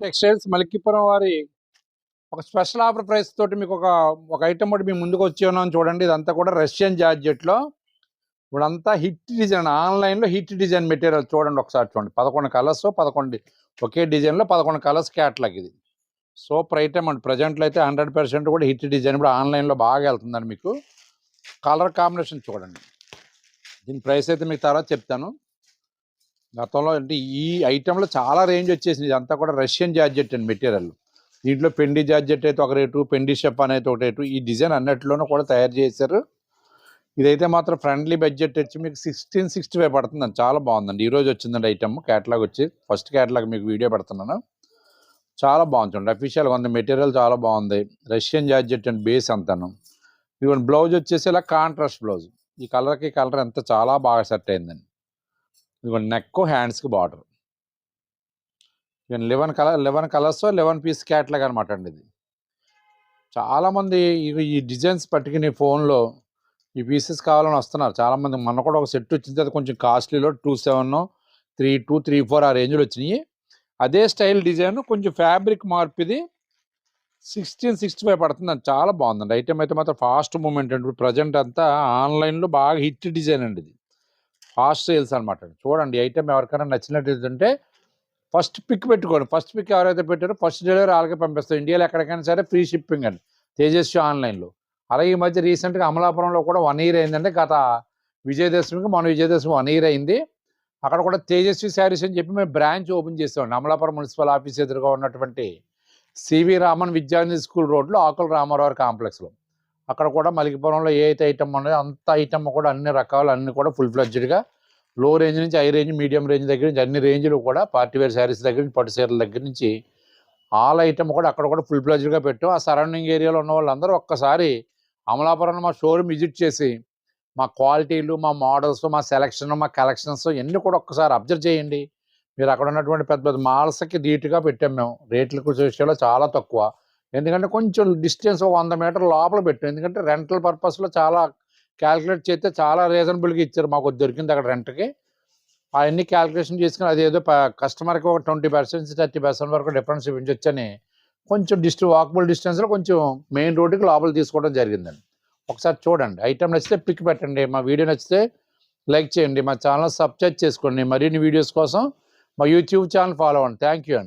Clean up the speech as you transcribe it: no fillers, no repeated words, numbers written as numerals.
Textiles మలిక్కిపురం వారి ఒక special offer price తోటి మీకు ఒక ఐటమ్ ఒకటి మీ ముందుకు వచ్చి ఉన్నాం చూడండి. ఇదంతా కూడా రష్యన్ జార్జెట్లో ఇప్పుడంతా హిట్ డిజైన్, ఆన్లైన్లో హిట్ డిజైన్ మెటీరియల్ చూడండి. ఒకసారి చూడండి, 11 కలర్స్, 11 ఒకే డిజైన్లో 11 కలర్స్ క్యాట్లాగ్. ఇది సూపర్ ఐటమ్ అండి. ప్రజెంట్లో అయితే 100% కూడా హిట్ డిజైన్ ఇప్పుడు ఆన్లైన్లో బాగా వెళ్తుందండి. మీకు కలర్ కాంబినేషన్ చూడండి. దీని ప్రైస్ అయితే మీకు తర్వాత చెప్తాను. గతంలో అంటే ఈ ఐటెంలో చాలా రేంజ్ వచ్చేసింది. ఇదంతా కూడా రష్యన్ జార్జెట్ అండి మెటీరియల్. దీంట్లో పెండి జార్జెట్ అయితే ఒక రేటు, పెండి షెఫాన్ అయితే ఒక రేటు. ఈ డిజైన్ అన్నిటిలోనూ కూడా తయారు చేశారు. ఇదైతే మాత్రం ఫ్రెండ్లీ బడ్జెట్ వచ్చి మీకు 1665 పడుతుందండి. చాలా బాగుందండి. ఈరోజు వచ్చిందండి ఐటమ్. క్యాటలాగ్ వచ్చి ఫస్ట్ క్యాటలాగ్ మీకు వీడియో పెడుతున్నాను. చాలా బాగుంది చూడండి. అఫీషియల్గా ఉంది మెటీరియల్, చాలా బాగుంది. రష్యన్ జార్జెట్ అండి బేస్ అంతాను. ఇవన్నీ బ్లౌజ్ వచ్చేసి ఇలా కాంట్రాస్ట్ బ్లౌజ్. ఈ కలర్కి కలర్ ఎంత చాలా బాగా సెట్ అయిందండి. ఇదిగోండి నెక్, హ్యాండ్స్కి బార్డర్. ఇవన్నీ 11 కలర్స్ 11 పీస్ క్యాట్లాగ్ అనమాట అండి. ఇది చాలామంది ఈ డిజైన్స్ పట్టుకుని ఫోన్లో ఈ పీసెస్ కావాలని వస్తున్నారు చాలామంది. మొన్న కూడా ఒక సెట్ వచ్చింది, అది కొంచెం కాస్ట్లీలో 27, 32, 34 ఆ రేంజ్లో వచ్చినాయి. అదే స్టైల్ డిజైన్ కొంచెం ఫ్యాబ్రిక్ మార్పు. ఇది 1665 పడుతుందండి. చాలా బాగుందండి ఐటమ్ అయితే మాత్రం. ఫాస్ట్ మూమెంట్ అండి. ప్రజెంట్ అంతా ఆన్లైన్లో బాగా హిట్ డిజైన్ అండి. ఇది ఫాస్ట్ సేల్స్ అనమాట. చూడండి ఐటమ్ ఎవరికైనా నచ్చినట్టు అంటే ఫస్ట్ పిక్ పెట్టుకోండి. ఫస్ట్ పిక్ ఎవరైతే పెట్టారో ఫస్ట్ డెలివరీ వాళ్ళకే పంపిస్తాం. ఇండియాలో ఎక్కడికైనా సరే ఫ్రీ షిప్పింగ్ అండి తేజస్వి ఆన్లైన్లో. అలాగే ఈ మధ్య రీసెంట్గా అమలాపురంలో కూడా 1 ఇయర్ అయిందంటే. గత విజయదశమికి మన విజయదశమి 1 ఇయర్ అయింది. అక్కడ కూడా తేజస్వి శారీస్ అని చెప్పి మేము బ్రాంచ్ ఓపెన్ చేస్తామండి. అమలాపురం మున్సిపల్ ఆఫీస్ ఎదురుగా ఉన్నటువంటి సివి రామన్ విద్యార్థి స్కూల్ రోడ్లో ఆకుల రామారావు కాంప్లెక్స్లో. అక్కడ కూడా మలికిపురంలో ఏ అయితే ఐటమ్ ఉన్నాయో అంత ఐటమ్ కూడా అన్ని రకాలు అన్ని కూడా ఫుల్ ఫ్లెడ్జ్డ్గా లో రేంజ్ నుంచి హై రేంజ్, మీడియం రేంజ్ దగ్గర నుంచి అన్ని రేంజ్లు కూడా పార్టీవేర్ శారీస్ దగ్గర నుంచి పట్టు చీరల దగ్గర నుంచి ఆల్ ఐటమ్ కూడా అక్కడ కూడా ఫుల్ ఫ్లెడ్జ్డ్గా పెట్టాం. ఆ సరౌండింగ్ ఏరియాలో ఉన్న వాళ్ళందరూ ఒక్కసారి అమలాపురంలో మా షోరూమ్ విజిట్ చేసి మా క్వాలిటీలు, మా మోడల్స్, మా సెలక్షన్, మా కలెక్షన్స్ ఇవన్నీ కూడా ఒక్కసారి అబ్జర్వ్ చేయండి. మీరు అక్కడ ఉన్నటువంటి పెద్ద పెద్ద మాల్స్కి ధీటుగా పెట్టాం మేము. రేట్ల విషయంలో చాలా తక్కువ. ఎందుకంటే కొంచెం డిస్టెన్స్ 100 మీటర్ల లోపల పెట్టాం. ఎందుకంటే రెంటల్ పర్పస్లో చాలా క్యాలిక్యులేట్ చేస్తే చాలా రీజనబుల్గా ఇచ్చారు. మాకు దొరికింది అక్కడ రెంట్కి. అవన్నీ క్యాలిక్యులేషన్ చేసుకుని అదేదో కస్టమర్కి ఒక 20% 30% వరకు డిఫరెన్స్ ఇవ్వచ్చని కొంచెం వాకబుల్ డిస్టెన్స్లో కొంచెం మెయిన్ రోడ్డుకి లోపల తీసుకోవడం జరిగిందండి. ఒకసారి చూడండి. ఐటమ్ నచ్చితే పిక్ పెట్టండి. మా వీడియో నచ్చితే లైక్ చేయండి. మా ఛానల్ సబ్స్క్రైబ్ చేసుకోండి. మరిన్ని వీడియోస్ కోసం మా యూట్యూబ్ ఛానల్ ఫాలో అవ్వండి. థ్యాంక్ యూ అండి.